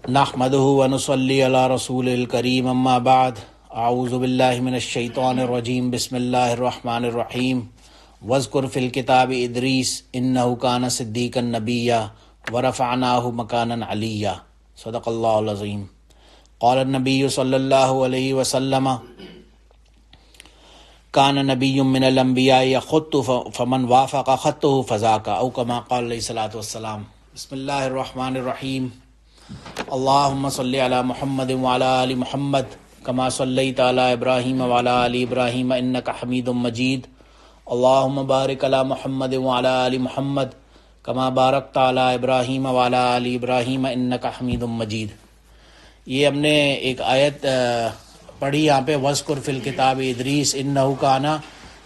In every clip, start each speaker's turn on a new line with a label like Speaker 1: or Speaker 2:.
Speaker 1: نحمده ونصلي على رسول الكريم اما بعد اعوذ باللہ من الشیطان الرجیم بسم اللہ الرحمن الرحیم واذکر فی الکتاب ادریس انہ کان صدیقا نبیا ورفعناہ مکانا علیا صدق اللہ العظیم. قال النبی صلی اللہ علیہ وسلم کان نبی من الانبیاء یخط فمن وافق خطہ فذاک او کما قال علیہ الصلوۃ والسلام. بسم اللہ الرحمن الرحیم. اللہم صلی علی محمد وعلی آل محمد کما صلیت علی ابراہیم وعلی آل ابراہیم انک حمید مجید. اللہم بارک علی محمد وعلی آل محمد کما بارکت علی ابراہیم وعلی آل ابراہیم انک حمید مجید. یہ ہم نے ایک آیت پڑھی یہاں پہ وذکر فی الکتاب ادریس انہ کان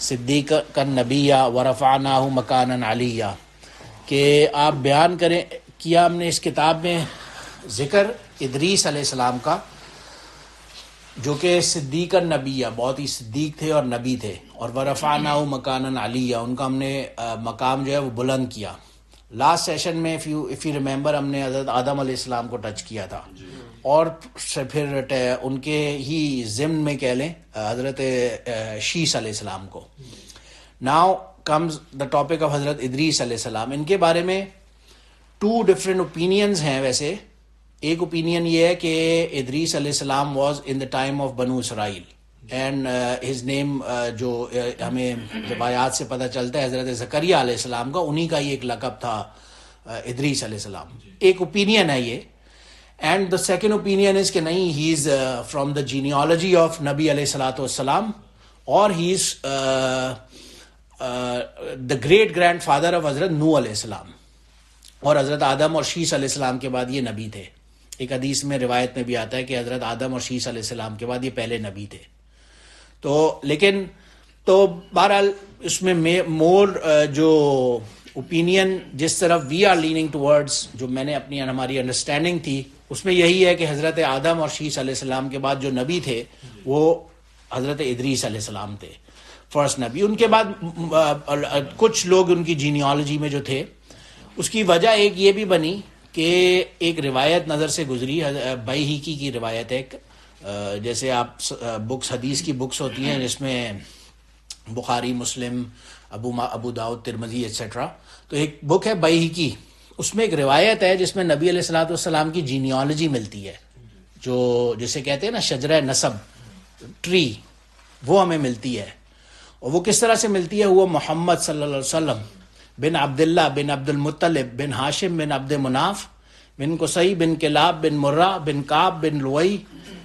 Speaker 1: صدیقا نبیا ورفعناہ مکانا علیا، کہ آپ بیان کریں کیا ہم نے اس کتاب میں ذکر ادریس علیہ السلام کا، جو کہ صدیق النبی، بہت ہی صدیق تھے اور نبی تھے، اور ورفعناہ مکانا علیہ، ان کا ہم نے مقام جو ہے وہ بلند کیا. لاسٹ سیشن میں اف یو ریمبر ہم نے حضرت آدم علیہ السلام کو ٹچ کیا تھا، اور پھر ان کے ہی ضمن میں کہہ لیں حضرت شیس علیہ السلام کو. Now comes the topic of حضرت ادریس علیہ السلام. ان کے بارے میں 2 ڈفرینٹ اوپینینز ہیں. ویسے ایک اوپینین یہ ہے کہ ادریس علیہ السلام was in the time of بنو اسرائیل، اینڈ ہز نیم جو ہمیں روایات سے پتہ چلتا ہے حضرت زکریا علیہ السلام کا، انہی کا یہ ایک لقب تھا ادریس علیہ السلام. ایک اوپینین ہے یہ. And the second opinion is کہ نہیں، he is from the genealogy of نبی علیہ الصلوۃ والسلام، اور he is the great grandfather فادر آف حضرت نوح علیہ السلام، اور حضرت آدم اور شیس علیہ السلام کے بعد یہ نبی تھے. ایک حدیث میں روایت میں بھی آتا ہے کہ حضرت آدم اور شیس علیہ السلام کے بعد یہ پہلے نبی تھے. تو بہرحال اس میں مور جو اوپینین جس طرف وی آر لیننگ ٹورڈز، جو میں نے اپنی ہماری انڈرسٹینڈنگ تھی، اس میں یہی ہے کہ حضرت آدم اور شیس علیہ السلام کے بعد جو نبی تھے وہ حضرت ادریس علیہ السلام تھے، فرسٹ نبی. ان کے بعد کچھ لوگ ان کی جینیالوجی میں جو تھے، اس کی وجہ ایک یہ بھی بنی کہ ایک روایت نظر سے گزری، بیہقی کی روایت ہے. جیسے آپ بکس، حدیث کی بکس ہوتی ہیں جس میں بخاری، مسلم، ابو داؤد، ترمذی ایٹسٹرا، تو ایک بک ہے بیہقی، اس میں ایک روایت ہے جس میں نبی علیہ الصلوۃ والسلام کی جینیالوجی ملتی ہے، جو جسے کہتے ہیں نا شجرہ نسب، ٹری، وہ ہمیں ملتی ہے. اور وہ کس طرح سے ملتی ہے؟ وہ محمد صلی اللہ علیہ وسلم بن عبداللہ بن عبد المطلب بن ہاشم بن عبد مناف بن قصی بن کلاب بن مرہ بن کعب بن لوئی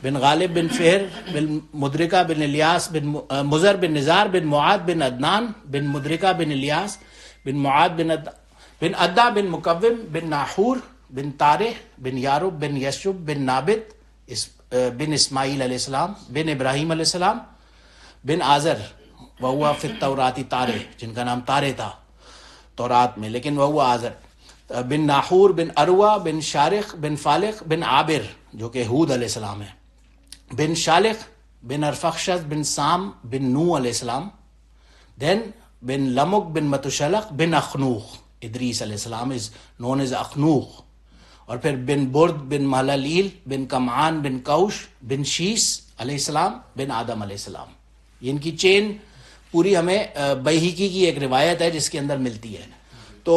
Speaker 1: بن غالب بن فہر بن مدرکہ بن الیاس بن مزر بن نزار بن معاد بن عدنان بن مدرکہ بن الیاس بن معاد بن عدا بن مکوم بن ناحور بن طارح بن یارب بن یشب بن نابت بن اسماعیل علیہ السلام بن ابراہیم علیہ السلام بن آزر وہوا فی التوراۃ طارح، جن کا نام طارح تھا تورات میں، لیکن وہ آزر بن ناحور بن اروا بن شارخ بن فالق بن عابر، جو کہ ہود علیہ السلام ہے، بن شالخ بن ارفخشد بن سام بن نوح علیہ السلام، دین بن لمک بن متشلق بن اخنوخ. ادریس علیہ السلام از نون از اخنوخ. اور پھر بن برد بن مہللیل بن کمعان بن کوش بن شیس علیہ السلام بن آدم علیہ السلام. یہ ان کی چین پوری ہمیں بیہقی کی ایک روایت ہے جس کے اندر ملتی ہے. تو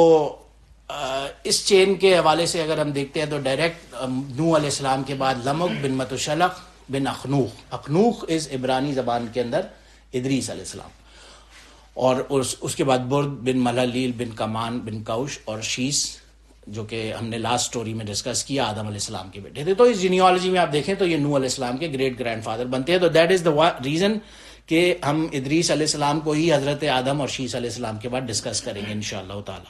Speaker 1: اس چین کے حوالے سے اگر ہم دیکھتے ہیں تو ڈائریکٹ نوح علیہ السلام کے بعد لمک بن متشلق بن اخنوخ، اخنوخ از عبرانی زبان کے اندر ادریس علیہ السلام، اور اس کے بعد برد بن مہللیل بن کمان بن کوش اور شیس، جو کہ ہم نے لاسٹ سٹوری میں ڈسکس کیا، آدم علیہ السلام کے بیٹے تھے. تو اس جینیالوجی میں آپ دیکھیں تو یہ نوح علیہ السلام کے گریٹ گرینڈ فادر بنتے ہیں. تو دیٹ از دا ریزن کہ ہم ادریس علیہ السلام کو ہی حضرت آدم اور شیس علیہ السلام کے بعد ڈسکس کریں گے انشاءاللہ تعالی.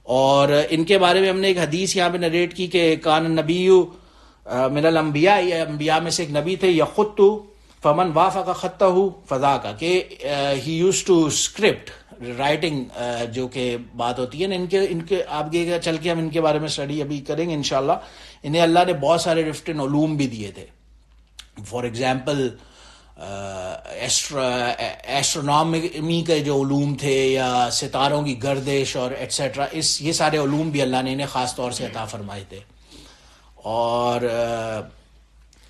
Speaker 1: اور ان کے بارے میں ہم نے ایک حدیث یہاں پہ نریٹ کی کہ کان نبی من الانبیاء، یہ انبیاء میں سے ایک نبی تھے، یخط فمن وافق خطہ فذاک، کہ ہی یوز ٹو اسکرپٹ رائٹنگ، جو کہ بات ہوتی ہے نا ان کے آگے چل کے ہم ان کے بارے میں اسٹڈی ابھی کریں گے انشاءاللہ. انہیں اللہ نے بہت سارے ڈفرینٹ علوم بھی دیے تھے. فار ایگزامپل ایسٹرونامی کے جو علوم تھے، یا ستاروں کی گردش اور ایٹسیٹرا، یہ سارے علوم بھی اللہ نے انہیں خاص طور سے عطا فرمائے تھے. اور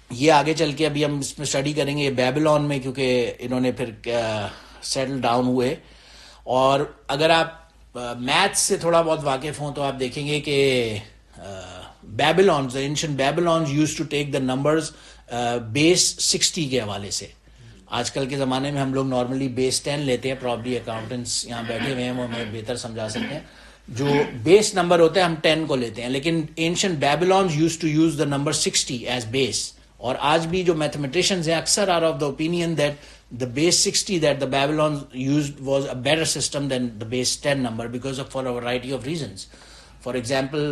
Speaker 1: یہ آگے چل کے ابھی ہم اس میں اسٹڈی کریں گے بیبلون میں، کیونکہ انہوں نے پھر سیٹل ڈاؤن ہوئے. اور اگر آپ میتھس سے تھوڑا بہت واقف ہوں تو آپ دیکھیں گے کہ Babylonians ancient Babylonians use to take the numbers base 60 کے حوالے سے. آج کل کے زمانے میں ہم لوگ نارملی بیس 10 لیتے ہیں، پرابلی اکاؤنٹنٹس یہاں بیٹھے ہوئے ہیں وہ ہمیں بہتر سمجھا سکتے ہیں. جو بیس نمبر ہوتے ہیں ہم 10 کو لیتے ہیں، لیکن ancient Babylonians use to use the number 60 as base. اور آج بھی جو میتھمیٹیشینز ہیں اکثر are of the opinion that the base 60 that the Babylon used was a better system than the base 10 number because of for a variety of reasons. For example,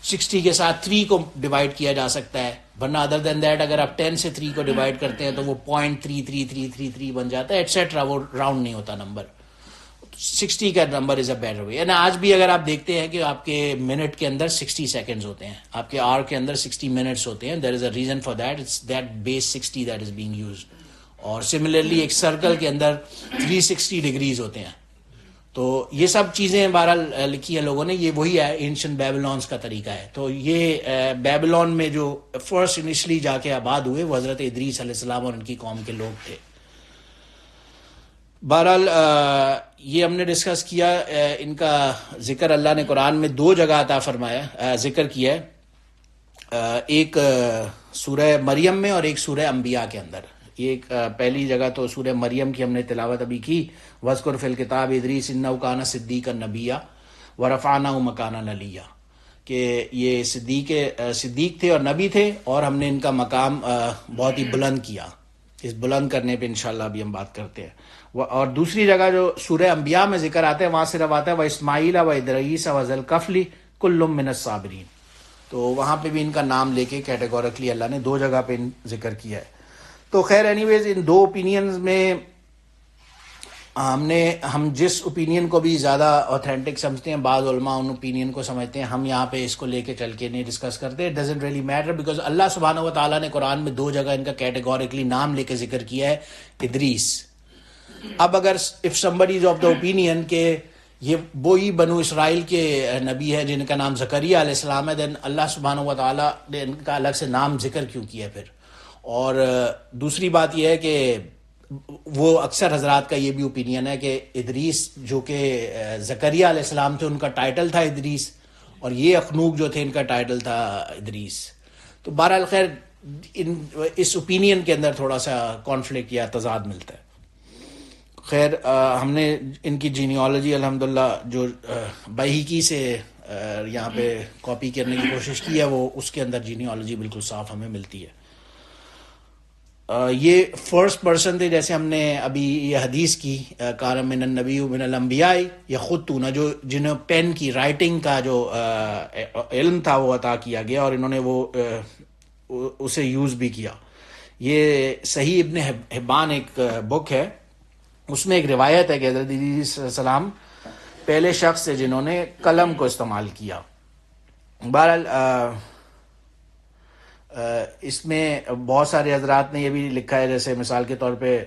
Speaker 1: 60 کے ساتھ 3 کو divide کیا جا سکتا ہے، ورنہ ادر دین دیٹ اگر آپ 10 سے 3 کو ڈیوائڈ کرتے ہیں تو وہ 0.33333 بن جاتا ہے ایٹسیٹرا، وہ راؤنڈ نہیں ہوتا نمبر. 60 کا number is a better way. یعنی آج بھی اگر آپ دیکھتے ہیں کہ آپ کے منٹ کے اندر 60 سیکنڈز ہوتے ہیں، آپ کے آور کے اندر 60 منٹس ہوتے ہیں. There is a reason for that, it's that base 60 that is being used. اور سملرلی ایک سرکل کے اندر 360 ڈگریز ہوتے ہیں. تو یہ سب چیزیں بہرحال لکھی ہیں لوگوں نے، یہ وہی ہے اینشنٹ بیبلونز کا طریقہ ہے. تو یہ بیبلون میں جو فرسٹ انیشلی جا کے آباد ہوئے وہ حضرت ادریس علیہ السلام اور ان کی قوم کے لوگ تھے. بہرحال یہ ہم نے ڈسکس کیا. ان کا ذکر اللہ نے قرآن میں 2 جگہ عطا فرمایا، ذکر کیا ہے، ایک سورہ مریم میں اور ایک سورہ انبیاء کے اندر. ایک پہلی جگہ تو سورہ مریم کی ہم نے تلاوت ابھی کی، وَاذْكُرْ فِي الْكِتَابِ إِدْرِيسَ إِنَّهُ كَانَ صِدِّيقًا نَبِيًّا وَرَفَعْنَاهُ مَكَانًا عَلِيًّا، کہ یہ صدیق تھے اور نبی تھے، اور ہم نے ان کا مقام بہت ہی بلند کیا. اس بلند کرنے پہ انشاءاللہ ابھی ہم بات کرتے ہیں. اور دوسری جگہ جو سورہ انبیاء میں ذکر آتا ہے وہاں صرف آتا ہے وَإِسْمَاعِيلَ وَإِدْرِيسَ وَذَا الْكِفْلِ كُلٌّ مِّنَ الصَّابِرِينَ. تو وہاں پہ بھی ان کا نام لے کے کیٹیگوریکلی اللہ نے 2 جگہ پہ ذکر کیا ہے. تو خیر اینی ویز ان 2 اوپینینز میں ہم جس اوپینین کو بھی زیادہ اوتھینٹک سمجھتے ہیں، بعض علماء ان اوپینین کو سمجھتے ہیں. ہم یہاں پہ اس کو لے کے چل کے نہیں ڈسکس کرتے. It doesn't really matter because اللہ سبحانہ و تعالیٰ نے قرآن میں 2 جگہ ان کا کیٹیگوریکلی نام لے کے ذکر کیا ہے، ادریس. اب اگر if somebody is of the opinion کہ یہ وہی بنو اسرائیل کے نبی ہے جن کا نام زکریا علیہ السلام ہے، دین اللہ سبحانہ و تعالیٰ نے ان کا الگ سے نام ذکر کیوں کیا پھر؟ اور دوسری بات یہ ہے کہ وہ اکثر حضرات کا یہ بھی اوپینین ہے کہ ادریس جو کہ زکریا علیہ السلام تھے ان کا ٹائٹل تھا ادریس، اور یہ اخنوق جو تھے ان کا ٹائٹل تھا ادریس. تو بہرحال خیر اس اوپینین کے اندر تھوڑا سا کانفلکٹ یا تضاد ملتا ہے. خیر ہم نے ان کی جینیالوجی الحمدللہ جو بہیقی سے یہاں پہ کاپی کرنے کی کوشش کی ہے، وہ اس کے اندر جینیالوجی بالکل صاف ہمیں ملتی ہے. یہ فرسٹ پرسن تھے، جیسے ہم نے ابھی یہ حدیث کی کان من النبی من الانبیاء یخطون، جو جنہیں پین کی رائٹنگ کا جو علم تھا وہ عطا کیا گیا اور انہوں نے وہ اسے یوز بھی کیا. یہ صحیح ابن حبان ایک بک ہے، اس میں ایک روایت ہے کہ حضرت عیسی علیہ السلام پہلے شخص تھے جنہوں نے قلم کو استعمال کیا. بہرحال اس میں بہت سارے حضرات نے یہ بھی لکھا ہے، جیسے مثال کے طور پہ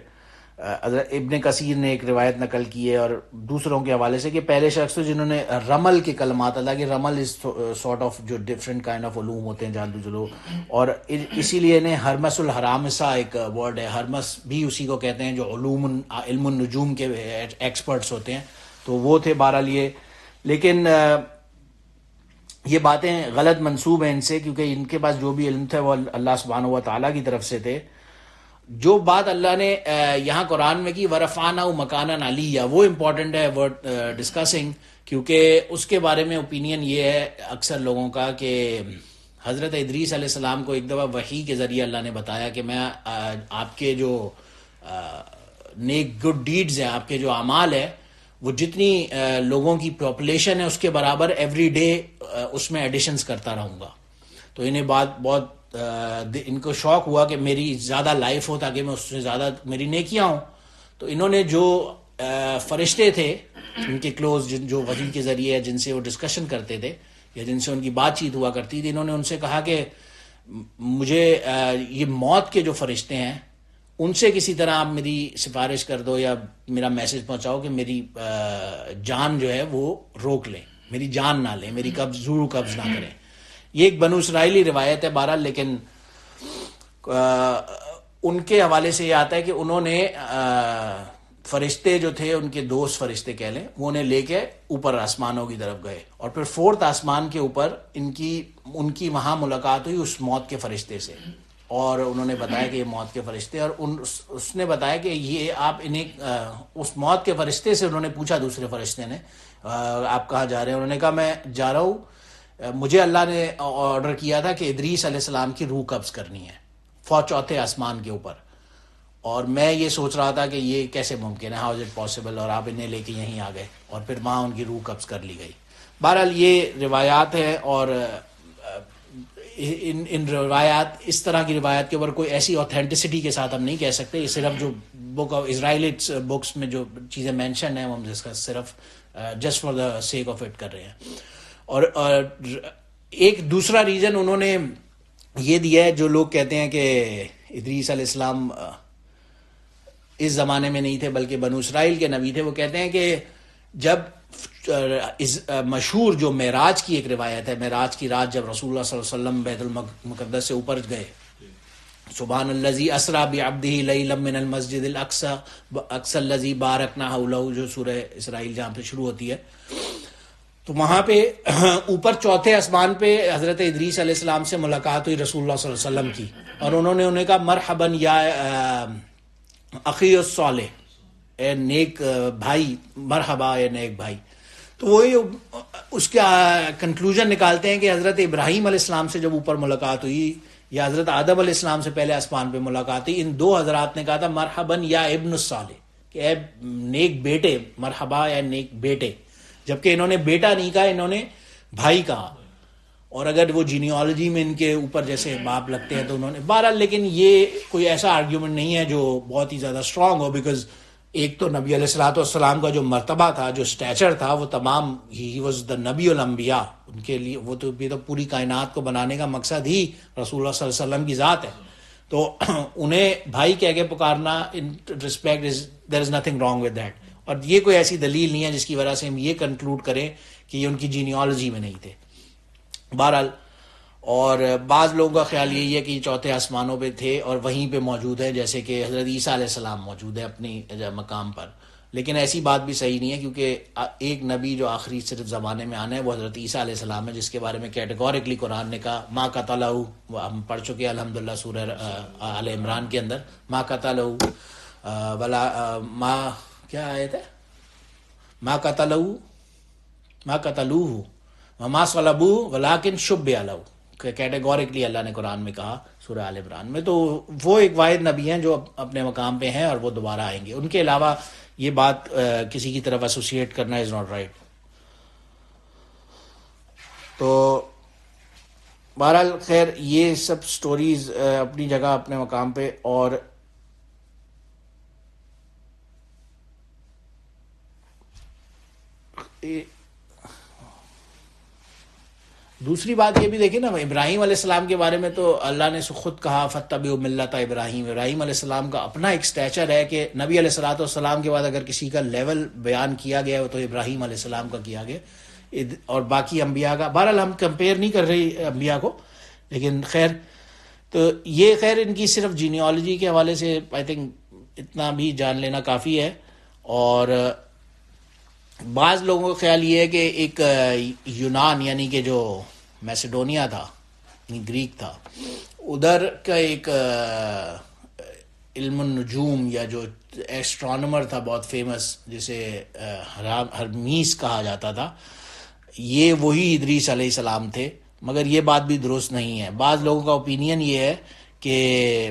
Speaker 1: ابن کثیر نے ایک روایت نقل کی ہے اور دوسروں کے حوالے سے کہ پہلے شخص تھے جنہوں نے رمل کے کلمات ادا کیے. رمل از سارٹ آف جو ڈفرینٹ کائنڈ آف علوم ہوتے ہیں، جادو جلو، اور اسی لیے انہیں ہرمس الحرامسا ایک ورڈ ہے، ہرمس بھی اسی کو کہتے ہیں جو علم النجوم کے ایکسپرٹس ہوتے ہیں. تو وہ تھے بہرحال یہ. لیکن یہ باتیں غلط منسوب ہیں ان سے، کیونکہ ان کے پاس جو بھی علم تھا وہ اللہ سبحانہ و تعالیٰ کی طرف سے تھے. جو بات اللہ نے یہاں قرآن میں کی وَرَفَعْنَاهُ مَكَانًا عَلِيًّا، وہ امپورٹنٹ ہے ورڈ ڈسکسنگ، کیونکہ اس کے بارے میں اوپینین یہ ہے اکثر لوگوں کا کہ حضرت ادریس علیہ السلام کو ایک دفعہ وحی کے ذریعے اللہ نے بتایا کہ میں آپ کے جو نیک گڈ ڈیڈز ہیں، آپ کے جو اعمال ہیں، وہ جتنی لوگوں کی پاپولیشن ہے اس کے برابر ایوری ڈے اس میں ایڈیشنز کرتا رہوں گا. تو انہیں بہت ان کو شوق ہوا کہ میری زیادہ لائف ہو تاکہ میں اس سے زیادہ میری نیکیاں ہوں. تو انہوں نے جو فرشتے تھے ان کے کلوز، جو وحی کے ذریعے جن سے وہ ڈسکشن کرتے تھے یا جن سے ان کی بات چیت ہوا کرتی تھی، انہوں نے ان سے کہا کہ مجھے یہ موت کے جو فرشتے ہیں ان سے کسی طرح آپ میری سفارش کر دو یا میرا میسج پہنچاؤ کہ میری جان جو ہے وہ روک لیں، میری جان نہ لیں، میری قبض نہ کریں. یہ ایک بنو اسرائیلی روایت ہے بہرحال، لیکن ان کے حوالے سے یہ آتا ہے کہ انہوں نے فرشتے جو تھے، ان کے دوست فرشتے کہہ لیں، وہ انہیں لے کے اوپر آسمانوں کی طرف گئے، اور پھر فورتھ آسمان کے اوپر ان کی وہاں ملاقات ہوئی اس موت کے فرشتے سے، اور انہوں نے بتایا کہ یہ موت کے فرشتے، اور اس نے بتایا کہ یہ آپ انہیں اس موت کے فرشتے سے انہوں نے پوچھا، دوسرے فرشتے نے، آپ کہاں جا رہے ہیں؟ انہوں نے کہا میں جا رہا ہوں، مجھے اللہ نے آرڈر کیا تھا کہ ادریس علیہ السلام کی روح قبض کرنی ہے چوتھے آسمان کے اوپر، اور میں یہ سوچ رہا تھا کہ یہ کیسے ممکن ہے، ہاؤ از اٹ پاسبل، اور آپ انہیں لے کے یہیں آ گئے، اور پھر وہاں ان کی روح قبض کر لی گئی۔ بہرحال یہ روایات ہیں، اور ان روایات، اس طرح کی روایات کے اوپر کوئی ایسی اوتھینٹسٹی کے ساتھ ہم نہیں کہہ سکتے، یہ صرف جو بک آف اسرائیلٹس بکس میں جو چیزیں مینشن ہیں وہ ہم ڈسکس صرف just for the sake of it کر رہے ہیں۔ اور ایک دوسرا ریزن انہوں نے یہ دیا ہے، جو لوگ کہتے ہیں کہ ادریس علیہ السلام اس زمانے میں نہیں تھے بلکہ بنو اسرائیل کے نبی تھے، وہ کہتے ہیں کہ جب مشہور جو معراج کی ایک روایت ہے، معراج کی رات جب رسول اللہ صلی اللہ علیہ وسلم بیت المقدس سے اوپر گئے، سبحان الذی اسری بعبدہ لیلا من المسجد الاقصی الذی بارکنا حولہ، جو سورہ اسرائیل جہاں پہ شروع ہوتی ہے، تو وہاں پہ اوپر چوتھے آسمان پہ حضرت ادریس علیہ السلام سے ملاقات ہوئی رسول اللہ صلی اللہ علیہ وسلم کی، اور انہوں نے انہیں کہا مرحباً یا اخی الصالح، اے نیک بھائی، مرحبا اے نیک بھائی۔ تو وہی اس کا کنکلوژن نکالتے ہیں کہ حضرت ابراہیم علیہ السلام سے جب اوپر ملاقات ہوئی، یا حضرت آدم علیہ السلام سے پہلے آسمان پہ ملاقات ہوئی، ان دو حضرات نے کہا تھا مرحباً یا ابن الصالح، کہ اے نیک بیٹے، مرحبا یا نیک بیٹے، جبکہ انہوں نے بیٹا نہیں کہا، انہوں نے بھائی کہا، اور اگر وہ جینیالوجی میں ان کے اوپر جیسے باپ لگتے ہیں تو انہوں نے بہرحال، لیکن یہ کوئی ایسا آرگیومنٹ نہیں ہے جو بہت ہی زیادہ اسٹرانگ ہو، بیکاز ایک تو نبی علیہ الصلوۃ والسلام کا جو مرتبہ تھا، جو اسٹیچر تھا، وہ تمام، ہی واز دا نبی الانبیاء، ان کے لیے وہ تو پوری کائنات کو بنانے کا مقصد ہی رسول اللہ صلی اللہ علیہ وسلم کی ذات ہے، تو انہیں بھائی کہہ کے پکارنا in respect there is nothing wrong with that, اور یہ کوئی ایسی دلیل نہیں ہے جس کی وجہ سے ہم یہ کنکلوڈ کریں کہ یہ ان کی جینیالوجی میں نہیں تھے۔ بہرحال، اور بعض لوگوں کا خیال یہی ہے کہ یہ چوتھے آسمانوں پہ تھے اور وہیں پہ موجود ہیں، جیسے کہ حضرت عیسیٰ علیہ السلام موجود ہے اپنی مقام پر، لیکن ایسی بات بھی صحیح نہیں ہے، کیونکہ ایک نبی جو آخری صرف زمانے میں آنا ہے وہ حضرت عیسیٰ علیہ السلام ہے، جس کے بارے میں کیٹیگورکلی قرآن نے کہا ما قتلہ، وہ ہم پڑھ چکے ہیں الحمدللہ سورہ آل عمران کے اندر، ما قتلہ ولا ما، کیا آیت ہے، ما قتلوہ وما صلبوہ ولکن شبہ لہ، کیٹیگورکلی اللہ نے قرآن میں کہا سورہ آل عمران میں۔ تو وہ ایک واحد نبی ہیں جو اپنے مقام پہ ہیں اور وہ دوبارہ آئیں گے، ان کے علاوہ یہ بات کسی کی طرف ایسوسیٹ کرنا از ناٹ رائٹ۔ تو بہرحال خیر، یہ سب سٹوریز اپنی جگہ اپنے مقام پہ، اور دوسری بات یہ بھی دیکھیں نا، ابراہیم علیہ السلام کے بارے میں تو اللہ نے خود کہا فاتبعوا ملت ابراہیم، ابراہیم علیہ السلام کا اپنا ایک سٹیچر ہے کہ نبی علیہ الصلوۃ والسلام کے بعد اگر کسی کا لیول بیان کیا گیا ہے تو ابراہیم علیہ السلام کا کیا گیا، اور باقی انبیاء کا بہرحال ہم کمپیئر نہیں کر رہے انبیاء کو، لیکن خیر، تو یہ خیر ان کی صرف جینیالوجی کے حوالے سے آئی تھنک اتنا بھی جان لینا کافی ہے۔ اور بعض لوگوں کا خیال یہ ہے کہ ایک یونان، یعنی کہ جو میسیڈونیا تھا، گریک تھا، ادھر کا ایک علم النجوم یا جو ایسٹرانومر تھا بہت فیمس، جسے ہرمیس کہا جاتا تھا، یہ وہی ادریس علیہ السلام تھے، مگر یہ بات بھی درست نہیں ہے۔ بعض لوگوں کا اوپینین یہ ہے کہ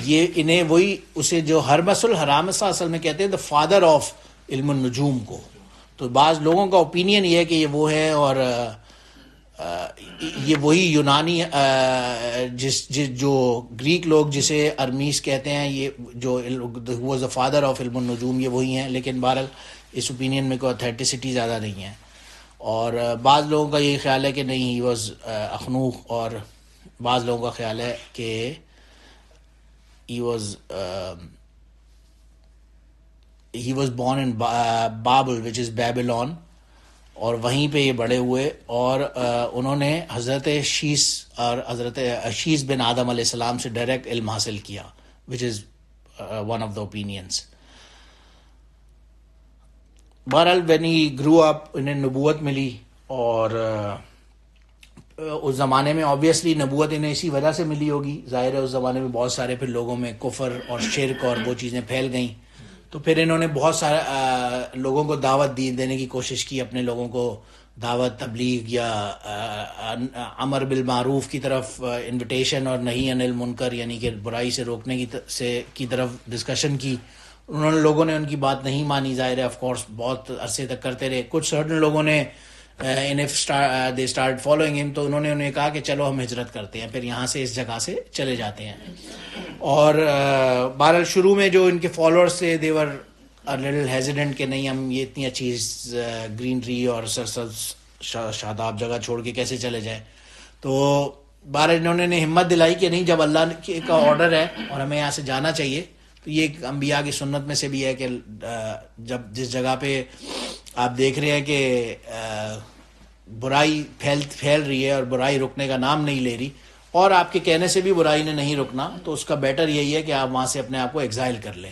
Speaker 1: یہ انہیں وہی اسے جو ہرمس الحرامسہ اصل میں کہتے ہیں دا فادر آف علم النجوم کو، تو بعض لوگوں کا اوپینین یہ ہے کہ یہ وہ ہے، اور یہ وہی یونانی جو گریک لوگ جسے ارمیس کہتے ہیں، یہ جو واز دا فادر آف علم النجوم، یہ وہی ہیں، لیکن بہرحال اس اوپینین میں کوئی اتھینٹسٹی زیادہ نہیں ہے۔ اور بعض لوگوں کا یہ خیال ہے کہ نہیں، ہی واز اخنوخ، اور بعض لوگوں کا خیال ہے کہ he was born in Babel, which is Babylon, اور وہیں پہ یہ بڑے ہوئے، اور انہوں نے حضرت شیس اور حضرت شیس بن آدم علیہ السلام سے ڈائریکٹ علم حاصل کیا، which is one of the opinions. بہرحال وین ہی گرو اپ انہیں نبوت ملی، اور اس زمانے میں آبویسلی نبوت انہیں اسی وجہ سے ملی ہوگی، ظاہر ہے اس زمانے میں بہت سارے پھر لوگوں میں کفر اور شرک اور وہ چیزیں پھیل گئیں، تو پھر انہوں نے بہت سارے لوگوں کو دعوت دینے کی کوشش کی، اپنے لوگوں کو دعوت، تبلیغ یا امر بالمعروف کی طرف انویٹیشن، اور نہی عن المنکر یعنی کہ برائی سے روکنے کی طرف ڈسکشن کی. انہوں نے لوگوں نے ان کی بات نہیں مانی، ظاہر ہے آف کورس بہت عرصے تک کرتے رہے. کچھ سرٹن لوگوں نے دے اسٹارٹ فالوئنگ ہم، تو انہوں نے انہیں کہا کہ چلو ہم ہجرت کرتے ہیں، پھر یہاں سے اس جگہ سے چلے جاتے ہیں. اور بہرحال شروع میں جو ان کے فالوورس تھے دے ور لٹل ہیزیڈنٹ کہ نہیں ہم یہ اتنی اچھی گرینری اور سرسبز شاداب جگہ چھوڑ کے کیسے چلے جائیں. تو بہرحال انہوں نے ہمت دلائی کہ نہیں، جب اللہ کا آرڈر ہے اور ہمیں یہاں سے جانا چاہیے. تو یہ ایک انبیاء کی سنت میں سے بھی ہے کہ جب جس جگہ پہ آپ دیکھ رہے ہیں کہ برائی پھیل رہی ہے اور برائی رکنے کا نام نہیں لے رہی، اور آپ کے کہنے سے بھی برائی نے نہیں رکنا، تو اس کا بیٹر یہی ہے کہ آپ وہاں سے اپنے آپ کو ایگزائل کر لیں،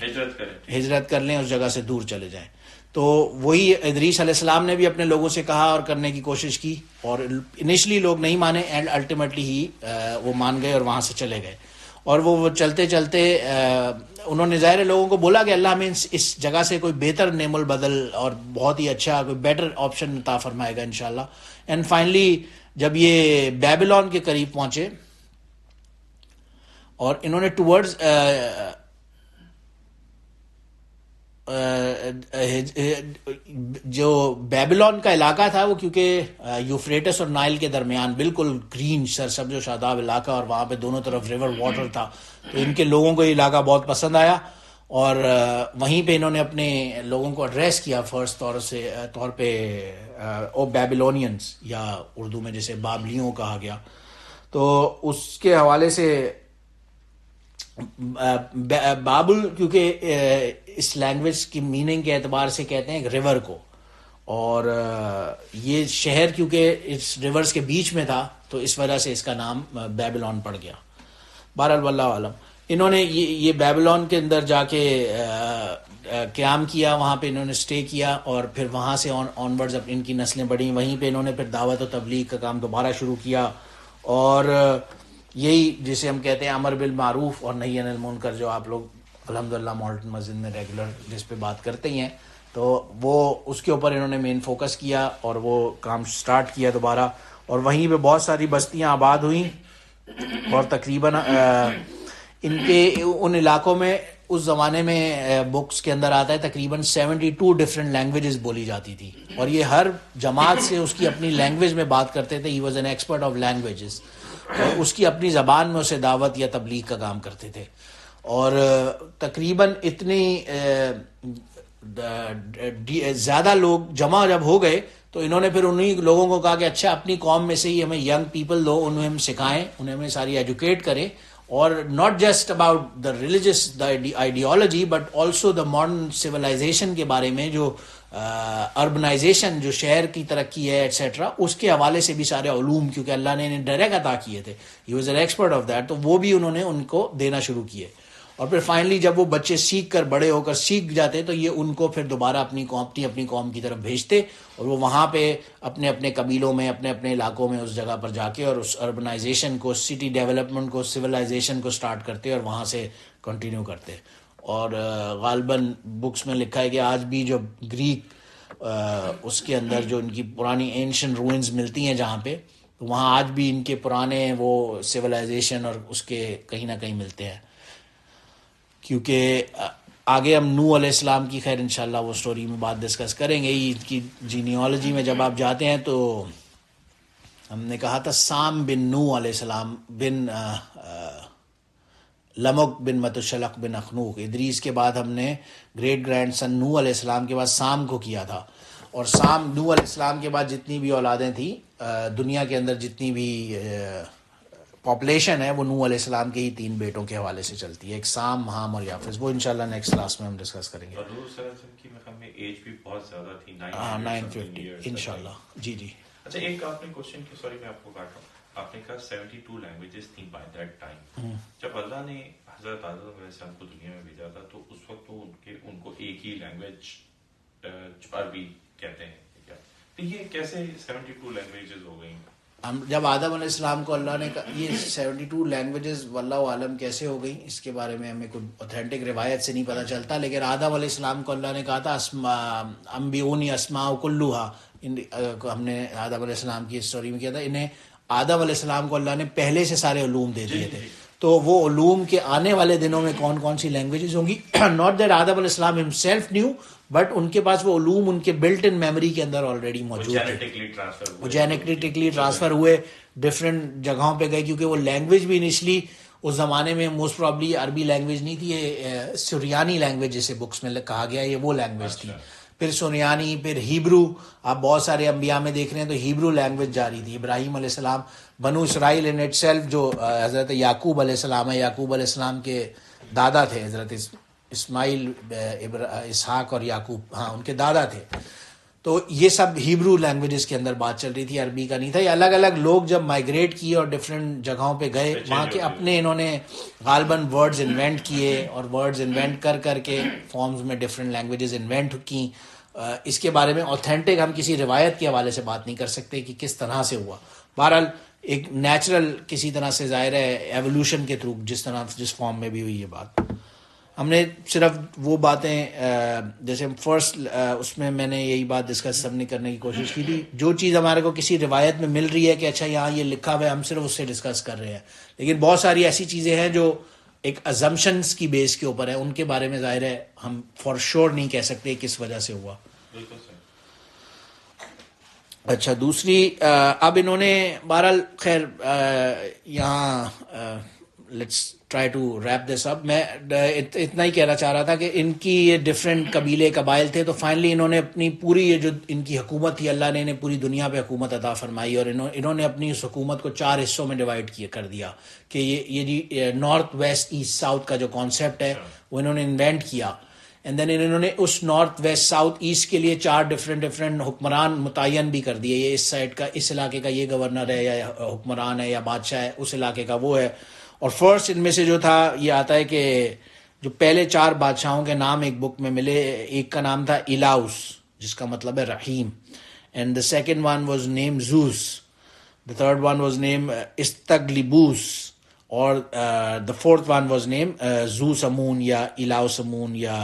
Speaker 1: ہجرت کر لیں، اس جگہ سے دور چلے جائیں. تو وہی ادریس علیہ السلام نے بھی اپنے لوگوں سے کہا اور کرنے کی کوشش کی، اور انیشلی لوگ نہیں مانے، اینڈ الٹیمیٹلی ہی وہ مان گئے اور وہاں سے چلے گئے. اور وہ چلتے چلتے انہوں نے ظاہر لوگوں کو بولا کہ اللہ ہمیں اس جگہ سے کوئی بہتر نعم البدل اور بہت ہی اچھا کوئی بیٹر آپشن عطا فرمائے گا انشاءاللہ. اینڈ فائنلی جب یہ بیبلون کے قریب پہنچے اور انہوں نے ٹورڈز جو بیبلون کا علاقہ تھا وہ کیونکہ یوفریٹس اور نائل کے درمیان بالکل گرین سرسبز و شاداب علاقہ، اور وہاں پہ دونوں طرف ریور واٹر تھا، تو ان کے لوگوں کو یہ علاقہ بہت پسند آیا، اور وہیں پہ انہوں نے اپنے لوگوں کو ایڈریس کیا فرسٹ طور پہ او بیبلونینز، یا اردو میں جسے بابلیوں کہا گیا. تو اس کے حوالے سے بابل کیونکہ اس لینگویج کی میننگ کے اعتبار سے کہتے ہیں ریور کو، اور یہ شہر کیونکہ اس ریورز کے بیچ میں تھا تو اس وجہ سے اس کا نام بیبلون پڑ گیا. بہرحال واللہ عالم، انہوں نے یہ بیبلون کے اندر جا کے قیام کیا، وہاں پہ انہوں نے سٹے کیا، اور پھر وہاں سے آنورڈز ان کی نسلیں بڑھیں، وہیں پہ انہوں نے پھر دعوت و تبلیغ کا کام دوبارہ شروع کیا. اور یہی جسے ہم کہتے ہیں امر بالمعروف اور نہی عن المنکر، جو آپ لوگ الحمدللہ مالٹن مسجد میں ریگولر جس پہ بات کرتے ہی ہیں، تو وہ اس کے اوپر انہوں نے مین فوکس کیا اور وہ کام سٹارٹ کیا دوبارہ. اور وہیں پہ بہت ساری بستیاں آباد ہوئیں، اور تقریباً ان کے ان علاقوں میں اس زمانے میں بکس کے اندر آتا ہے تقریباً 72 ڈفرینٹ لینگویجز بولی جاتی تھی، اور یہ ہر جماعت سے اس کی اپنی لینگویج میں بات کرتے تھے. He was an expert of languages, اور اس کی اپنی زبان میں اسے دعوت یا تبلیغ کا کام کرتے تھے. اور تقریباً اتنی زیادہ لوگ جمع جب ہو گئے تو انہوں نے پھر انہیں لوگوں کو کہا کہ اچھا اپنی قوم میں سے ہی ہمیں ینگ پیپل دو، انہیں ہم سکھائیں، انہیں ہمیں ساری ایجوکیٹ کریں، اور not just about the religious the ideology but also the modern civilization کے بارے میں، جو اربنائزیشن جو شہر کی ترقی ہے ایٹسیٹرا، اس کے حوالے سے بھی سارے علوم، کیونکہ اللہ نے انہیں ڈائریکٹ عطا کیے تھے، he was an expert of that, تو وہ بھی انہوں نے ان کو دینا شروع کیے. اور پھر فائنلی جب وہ بچے سیکھ کر بڑے ہو کر سیکھ جاتے تو یہ ان کو پھر دوبارہ اپنی قوم کی طرف بھیجتے، اور وہ وہاں پہ اپنے اپنے قبیلوں میں، اپنے اپنے علاقوں میں اس جگہ پر جا کے اور اس اربنائزیشن کو، سٹی ڈیولپمنٹ کو، سویلائزیشن کو سٹارٹ کرتے اور وہاں سے کنٹینیو کرتے. اور غالباً بکس میں لکھا ہے کہ آج بھی جو گریک اس کے اندر جو ان کی پرانی اینشن روئنز ملتی ہیں جہاں پہ، تو وہاں آج بھی ان کے پرانے وہ سویلائزیشن اور اس کے کہیں نہ کہیں ملتے ہیں. کیونکہ آگے ہم نوح علیہ السلام کی خیر انشاءاللہ وہ سٹوری میں بات ڈسکس کریں گے. ان کی جینیالوجی میں جب آپ جاتے ہیں تو ہم نے کہا تھا سام بن نوح علیہ السلام بن لمک بن متشلق بن اخنوق، ادریس کے بعد ہم نے گریٹ گرینڈ سن نوح علیہ السلام کے بعد سام کو کیا تھا. اور سام نوح علیہ السلام کے بعد جتنی بھی اولادیں تھیں دنیا کے اندر، جتنی بھی پاپولیشن ہے وہ نوح علیہ السلام کے ہی 3 بیٹوں کے حوالے سے چلتی ہے, ایک سام, حام اور یافس. وہ انشاءاللہ نیکسٹ کلاس میں ہم ڈسکس کریں گے.
Speaker 2: اور حضور صلی اللہ علیہ وسلم کی میرے میں ایج بھی بہت زیادہ تھی,
Speaker 1: 950 انشاءاللہ. جی جی.
Speaker 2: اچھا ایک آپ نے کوشچن کی, سوری میں آپ کو کاٹ رہا ہوں, آپ نے کہا 72 لینگویجز تھیں بائی دیٹ ٹائم. جب اللہ نے حضرت آدم علیہ السلام کو دنیا میں بھیجا تھا تو اس وقت تو ان کو ایک ہی لینگویج عربی کہتے ہیں, تو یہ کیسے 72 لینگویجز ہو گئیں؟
Speaker 1: جب آدم علیہ السلام کو اللہ نے یہ 72 لینگویجز واللہ عالم کیسے ہو گئیں, اس کے بارے میں ہمیں کوئی اوتھینٹک روایت سے نہیں پتہ چلتا, لیکن آدم علیہ السلام کو اللہ نے کہا تھا انبئونی اسماء کلھا. ہم نے آدم علیہ السلام کی اسٹوری میں کیا تھا, انہیں آدم علیہ السلام کو اللہ نے پہلے سے سارے علوم دے دیے تھے, تو وہ علوم کے آنے والے دنوں میں کون کون سی لینگویجز ہوں گی, ناٹ دیٹ آدم علیہ السلام ہمسیلف نیو, بٹ ان کے پاس وہ علوم ان کے بلٹ ان میموری کے اندر آلریڈی موجود تھے, وہ جینیٹکلی ٹرانسفر ہوئے, ڈفرینٹ جگہوں پہ گئے, کیونکہ وہ لینگویج بھی انیشلی اس زمانے میں موسٹ پرابلی عربی لینگویج نہیں تھی, یہ سریانی لینگویج جسے بکس میں کہا گیا, یہ وہ لینگویج تھی. پھر سریانی, پھر ہیبرو, آپ بہت سارے انبیاء میں دیکھ رہے ہیں تو ہیبرو لینگویج جاری تھی. ابراہیم علیہ السلام, بنو اسرائیل ان اٹ سیلف, جو حضرت یعقوب علیہ السلام ہے, یعقوب علیہ السلام کے دادا تھے حضرت اسماعیل, اسحاق اور یعقوب, ہاں ان کے دادا تھے. تو یہ سب ہیبرو لینگویجز کے اندر بات چل رہی تھی, عربی کا نہیں تھا. یہ الگ الگ لوگ جب مائگریٹ کیے اور ڈفرینٹ جگہوں پہ گئے, وہاں کے اپنے انہوں نے غالباً ورڈز انوینٹ کیے, اور ورڈز انوینٹ کر کے فارمز میں ڈفرینٹ لینگویجز انوینٹ کی. اس کے بارے میں اوتھینٹک ہم کسی روایت کے حوالے سے بات نہیں کر سکتے کہ کس طرح سے ہوا. بہرحال ایک نیچرل کسی طرح سے ظاہر ہے ایولیوشن کے تھرو جس طرح جس فارم میں بھی ہوئی یہ بات. ہم نے صرف وہ باتیں جیسے فرسٹ اس میں نے یہی بات ڈسکس سب نے کرنے کی کوشش کی تھی, جو چیز ہمارے کو کسی روایت میں مل رہی ہے کہ اچھا یہاں یہ لکھا ہوا ہے, ہم صرف اس سے ڈسکس کر رہے ہیں, لیکن بہت ساری ایسی چیزیں ہیں جو ایک ازمپشنس کی بیس کے اوپر ہے, ان کے بارے میں ظاہر ہے ہم فار شور نہیں کہہ سکتے کس وجہ سے ہوا. اچھا دوسری, اب انہوں نے بہرحال خیر یہاں let's try to wrap this up. میں اتنا ہی کہنا چاہ رہا تھا کہ ان کی یہ ڈفرینٹ قبیلے قبائل تھے, تو فائنلی انہوں نے اپنی پوری یہ جو ان کی حکومت تھی, اللہ نے انہیں پوری دنیا پہ حکومت عطا فرمائی, اور انہوں نے اپنی اس حکومت کو 4 حصوں میں ڈیوائڈ کر دیا کہ یہ جی نارتھ ویسٹ ایسٹ ساؤتھ کا جو کانسیپٹ ہے وہ انہوں نے انوینٹ کیا. اینڈ دین انہوں نے اس نارتھ ویسٹ ساؤتھ ایسٹ کے لیے 4 ڈفرینٹ حکمران متعین بھی کر دیے, یہ اس سائڈ کا اس علاقے کا یہ گورنر ہے یا حکمران ہے یا بادشاہ ہے, اس علاقے کا وہ ہے. اور فرسٹ ان میں سے جو تھا یہ آتا ہے کہ جو پہلے 4 بادشاہوں کے نام ایک بک میں ملے, ایک کا نام تھا ایلاؤس جس کا مطلب ہے رحیم, and the second one was name Zeus, the third one was name استگلیبوس, اور the fourth one was name Zeus Amun یا ایلاؤس امون یا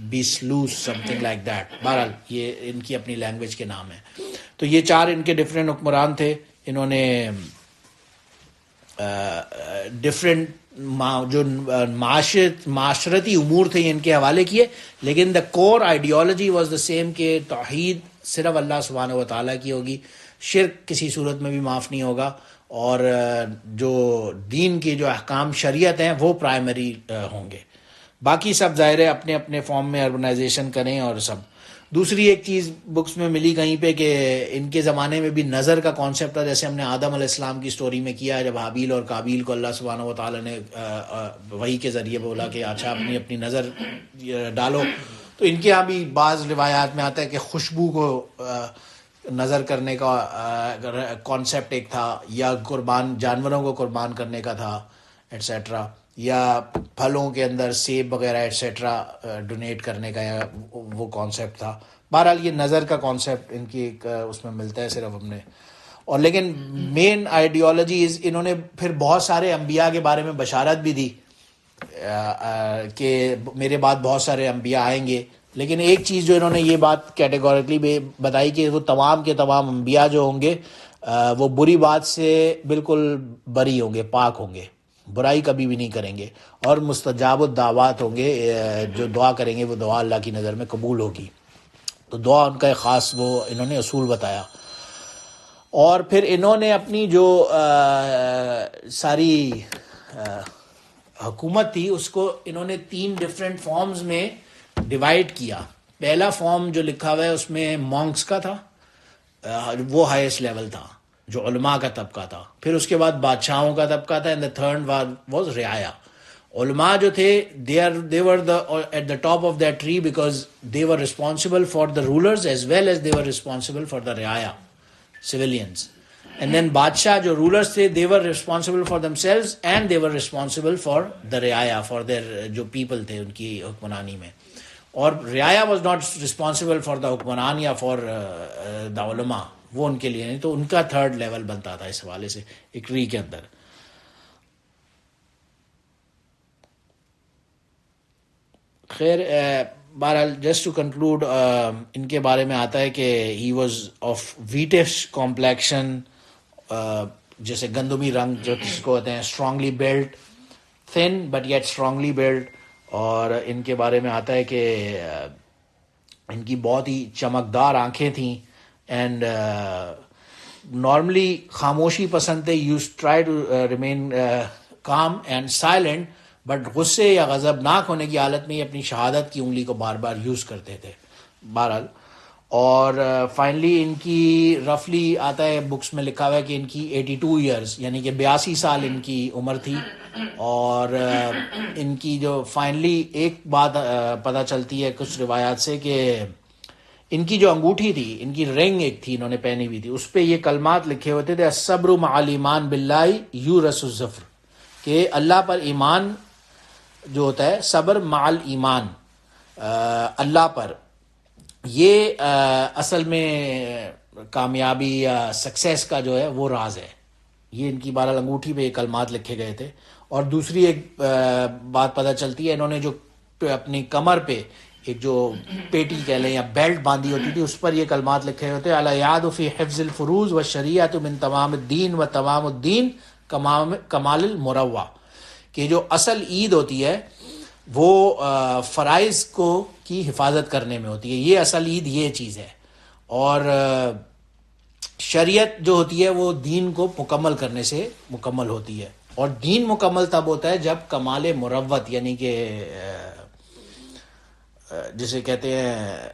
Speaker 1: بیسلوس سم تھنگ لائک دیٹ. بہرحال یہ ان کی اپنی لینگویج کے نام ہیں. تو یہ 4 ان کے ڈفرینٹ حکمران تھے, انہوں نے ڈفرینٹ جو معاشرتی امور تھے ان کے حوالے کیے, لیکن دا کور آئیڈیالوجی واز دا سیم کہ توحید صرف اللہ سبحانہ و تعالیٰ کی ہوگی, شرک کسی صورت میں بھی معاف نہیں ہوگا, اور جو دین کی جو احکام شریعت ہیں وہ پرائمری ہوں گے. باقی سب ظاہر ہے اپنے اپنے فارم میں اربنائزیشن کریں اور سب. دوسری ایک چیز بکس میں ملی کہیں پہ کہ ان کے زمانے میں بھی نظر کا کانسیپٹ تھا, جیسے ہم نے آدم علیہ السلام کی سٹوری میں کیا جب حابیل اور قابیل کو اللہ سبحانہ و تعالیٰ نے وحی کے ذریعے بولا کہ اچھا اپنی نظر ڈالو, تو ان کے یہاں بھی بعض روایات میں آتا ہے کہ خوشبو کو نظر کرنے کا کانسیپٹ ایک تھا, یا جانوروں کو قربان کرنے کا تھا ایٹسیٹرا, یا پھلوں کے اندر سیب وغیرہ ایٹسیٹرا ڈونیٹ کرنے کا یا وہ کانسیپٹ تھا. بہرحال یہ نظر کا کانسیپٹ ان کی ایک اس میں ملتا ہے صرف ہم نے. اور لیکن مین آئیڈیالوجیز انہوں نے پھر بہت سارے انبیاء کے بارے میں بشارت بھی دی کہ میرے بعد بہت سارے انبیاء آئیں گے, لیکن ایک چیز جو انہوں نے یہ بات کیٹیگوریکلی بتائی کہ وہ تمام کے تمام انبیاء جو ہوں گے وہ بری بات سے بالکل بری ہوں گے, پاک ہوں گے, برائی کبھی بھی نہیں کریں گے, اور مستجاب الدعوات ہوں گے, جو دعا کریں گے وہ دعا اللہ کی نظر میں قبول ہوگی. تو دعا ان کا ایک خاص وہ انہوں نے اصول بتایا. اور پھر انہوں نے اپنی جو ساری حکومت تھی اس کو انہوں نے 3 ڈفرینٹ فارمز میں ڈیوائڈ کیا. پہلا فارم جو لکھا ہوا ہے اس میں مونکس کا تھا, وہ ہائیسٹ لیول تھا. جو علماء کا طبقہ تھا. پھر اس کے بعد بادشاہوں کا طبقہ تھا, اینڈ دا تھرڈ واز رعایا. علماء جو تھے they were at the top of that tree because they were responsible for the rulers as well as they were responsible for the رعایا civilians. And then بادشاہ جو rulers تھے they were responsible for themselves and they were responsible for the رعایا, for their جو people تھے ان کی حکمرانی میں. اور رعایا was not responsible for the حکمران یا for the علماء, وہ ان کے لیے نہیں. تو ان کا تھرڈ لیول بنتا تھا اس حوالے سے ایک ٹری کے اندر. خیر بہرحال جسٹ ٹو کنکلوڈ, ان کے بارے میں آتا ہے کہ he was of whitish complexion, جیسے گندمی رنگ جو کسی کو ہوتے ہیں, strongly built, thin but yet strongly built. اور ان کے بارے میں آتا ہے کہ ان کی بہت ہی چمکدار آنکھیں تھیں, اینڈ نارملی خاموشی پسند تھے. Use try to remain calm and silent, but غصے یا غضبناک ہونے کی حالت میں یہ اپنی شہادت کی انگلی کو بار بار یوز کرتے تھے بہرحال. اور فائنلی ان کی رفلی آتا ہے بکس میں لکھا ہوا ہے کہ ان کی 82 ایئرز یعنی کہ 82 سال ان کی عمر تھی. اور ان کی جو فائنلی ایک بات پتہ چلتی ہے کچھ روایات سے کہ ان کی جو انگوٹھی تھی, ان کی رنگ ایک تھی انہوں نے پہنی ہوئی تھی, اس پہ یہ کلمات لکھے ہوتے تھے, الصبر مع الایمان باللہ یورث الظفر, کہ اللہ پر ایمان جو ہوتا ہے, صبر مع الایمان اللہ پر, یہ اصل میں کامیابی یا سکسیس کا جو ہے وہ راز ہے. یہ ان کی بہرحال انگوٹھی پہ یہ کلمات لکھے گئے تھے. اور دوسری ایک بات پتہ چلتی ہے, انہوں نے جو اپنی کمر پہ ایک جو پیٹی کہہ لیں یا بیلٹ باندھی ہوتی تھی, اس پر یہ کلمات لکھے ہوتے, الیاد فی حفظ الفروض والشریعۃ من تمام الدین و تمام الدین کمال المروہ, کہ جو اصل عید ہوتی ہے وہ فرائض کو کی حفاظت کرنے میں ہوتی ہے. یہ اصل عید یہ چیز ہے. اور شریعت جو ہوتی ہے وہ دین کو مکمل کرنے سے مکمل ہوتی ہے. اور دین مکمل تب ہوتا ہے جب کمال مروت یعنی کہ جسے کہتے ہیں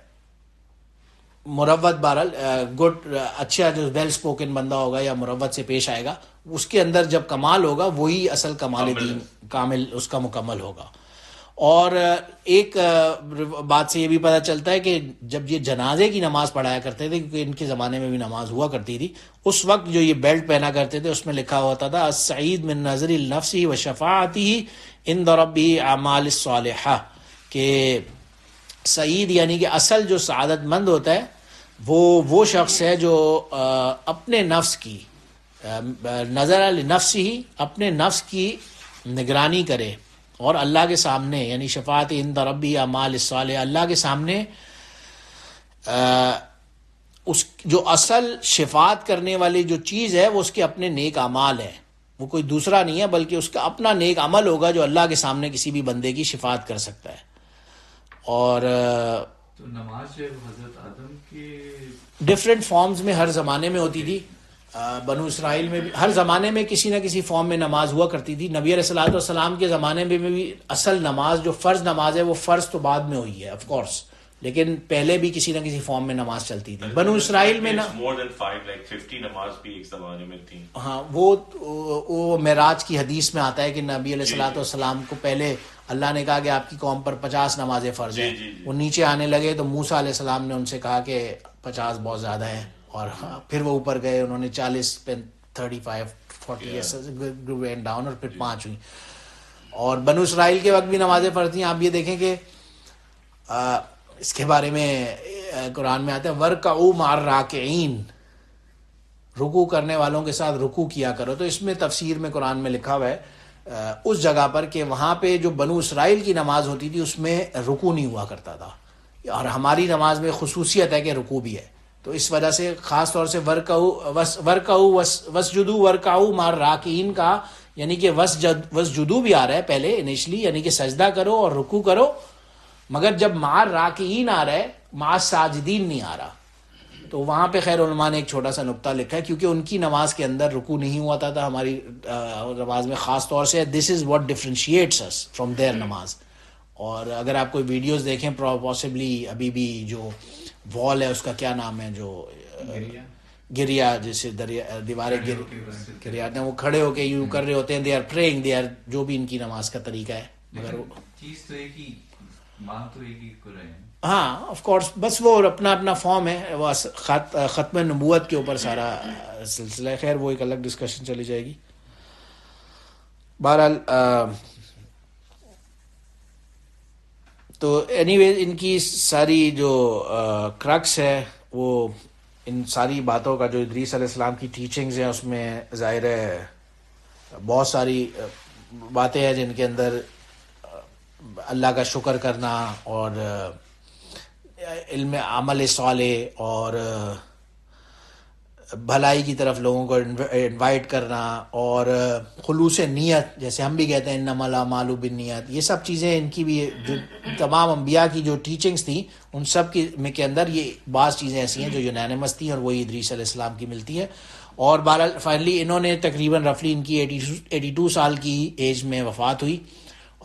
Speaker 1: مروت, بہرحال گڈ, اچھا جو ویل اسپوکن بندہ ہوگا یا مروت سے پیش آئے گا, اس کے اندر جب کمال ہوگا وہی اصل کمال دین کامل اس کا مکمل ہوگا. اور ایک بات سے یہ بھی پتہ چلتا ہے کہ جب یہ جنازے کی نماز پڑھایا کرتے تھے, کیونکہ ان کے زمانے میں بھی نماز ہوا کرتی تھی, اس وقت جو یہ بیلٹ پہنا کرتے تھے اس میں لکھا ہوتا تھا السعید من نظر النفس و شفاعتہ عند ربہ اعمال الصالحہ, کہ سعید یعنی کہ اصل جو سعادت مند ہوتا ہے وہ شخص ہے جو اپنے نفس کی نظر لنفسہ ہی, اپنے نفس کی نگرانی کرے اور اللہ کے سامنے یعنی شفاعت عند ربی اعمال الصالحہ, اللہ کے سامنے اس جو اصل شفاعت کرنے والی جو چیز ہے وہ اس کے اپنے نیک اعمال ہیں, وہ کوئی دوسرا نہیں ہے بلکہ اس کا اپنا نیک عمل ہوگا جو اللہ کے سامنے کسی بھی بندے کی شفاعت کر سکتا ہے. اور
Speaker 3: تو نماز جو حضرت آدم کی
Speaker 1: ڈفرینٹ فارمز میں ہر زمانے میں ہوتی تھی, بنو اسرائیل میں بھی ہر زمانے میں کسی نہ کسی فارم میں نماز ہوا کرتی تھی. نبی علیہ الصلوۃ والسلام کے زمانے میں بھی اصل نماز جو فرض نماز ہے وہ فرض تو بعد میں ہوئی ہے آف کورس, لیکن پہلے بھی کسی نہ کسی فارم میں نماز چلتی تھی. بنو اسرائیل میں نا
Speaker 2: more than 5 like 50 نماز بھی ایک زمانے میں تھی.
Speaker 1: ہاں, وہ معراج کی حدیث میں آتا ہے کہ نبی علیہ الصلوۃ والسلام کو پہلے اللہ نے کہا کہ آپ کی قوم پر 50 نمازیں فرض ہیں. وہ نیچے آنے لگے تو موسیٰ علیہ السلام نے ان سے کہا کہ 50 بہت زیادہ ہیں, اور پھر وہ اوپر گئے, انہوں نے 40 35 40 went down, اور پھر 5 ہوئی. اور بنو اسرائیل کے وقت بھی نمازیں فرض تھیں. آپ یہ دیکھیں کہ اس کے بارے میں قرآن میں آتا ہے وَرْكَعُوا مَعَ الرَّاكِعِينَ, رکوع کرنے والوں کے ساتھ رکوع کیا کرو. تو اس میں تفسیر میں قرآن میں لکھا ہوا ہے اس جگہ پر کہ وہاں پہ جو بنو اسرائیل کی نماز ہوتی تھی اس میں رکوع نہیں ہوا کرتا تھا, اور ہماری نماز میں خصوصیت ہے کہ رکوع بھی ہے. تو اس وجہ سے خاص طور سے وَرْكَعُوا وَاسْجُدُوا وَارْكَعُوا مَعَ الرَّاكِعِينَ کا یعنی کہ وَاسْجُدُوا بھی آ رہا ہے پہلے انیشلی, یعنی کہ سجدہ کرو اور رکوع کرو, مگر جب مع الراکعین آ رہا ہے مع الساجدین نہیں آ رہا. تو وہاں پہ خیر علماء نے ایک چھوٹا سا نقطہ لکھا ہے, کیونکہ ان کی نماز کے اندر رکوع نہیں ہوا تھا ہماری نماز میں خاص طور سے. This is what differentiates us from their نماز. اور اگر آپ کوئی ویڈیوز دیکھیں پاسبلی ابھی بھی جو وال ہے اس کا کیا نام ہے, جو گریا جیسے دیواریں گر جاتے ہیں، وہ کھڑے ہو کے یوں کر رہے ہوتے ہیں، they are praying, they are جو بھی ان کی نماز کا طریقہ ہے، مگر وہ
Speaker 3: چیز تو ایک ہی، مانگ تو ایک ہی کر رہے ہیں.
Speaker 1: ہاں آف کورس، بس وہ اپنا اپنا فارم ہے، وہ ختم نبوت کے اوپر سارا سلسلہ ہے. خیر وہ ایک الگ ڈسکشن چلی جائے گی. بہرحال تو اینی ویز ان کی ساری جو کرکس ہے وہ ان ساری باتوں کا جو ادریس علیہ السلام کی ٹیچنگز ہیں اس میں ظاہر ہے بہت ساری باتیں ہیں جن کے اندر اللہ کا شکر کرنا اور علم عمل صالح اور بھلائی کی طرف لوگوں کو انوائٹ کرنا اور خلوص نیت، جیسے ہم بھی کہتے ہیں انما الاعمال بالنیات، یہ سب چیزیں ان کی بھی جو تمام انبیاء کی جو ٹیچنگز تھیں ان سب کے اندر یہ بعض چیزیں ایسی ہیں جو یونانیمس تھیں اور وہی ادریس علیہ السلام کی ملتی ہے. اور بہرحال فائنلی انہوں نے تقریباً رفلی ان کی 82 سال کی ایج میں وفات ہوئی،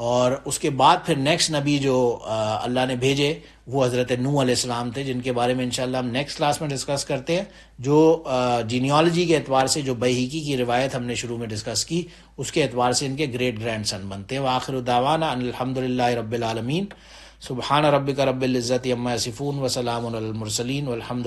Speaker 1: اور اس کے بعد پھر نیکسٹ نبی جو اللہ نے بھیجے وہ حضرت نوح علیہ السلام تھے، جن کے بارے میں انشاءاللہ ہم نیکسٹ کلاس میں ڈسکس کرتے ہیں. جو جینیالوجی کے اعتبار سے جو بیہقی کی روایت ہم نے شروع میں ڈسکس کی، اس کے اعتبار سے ان کے گریٹ گرینڈ سن بنتے ہیں. وآخر دعوانا ان الحمدللہ رب العالمین. سبحان ربک رب العزت عما یصفون وسلام علی المرسلین والحمد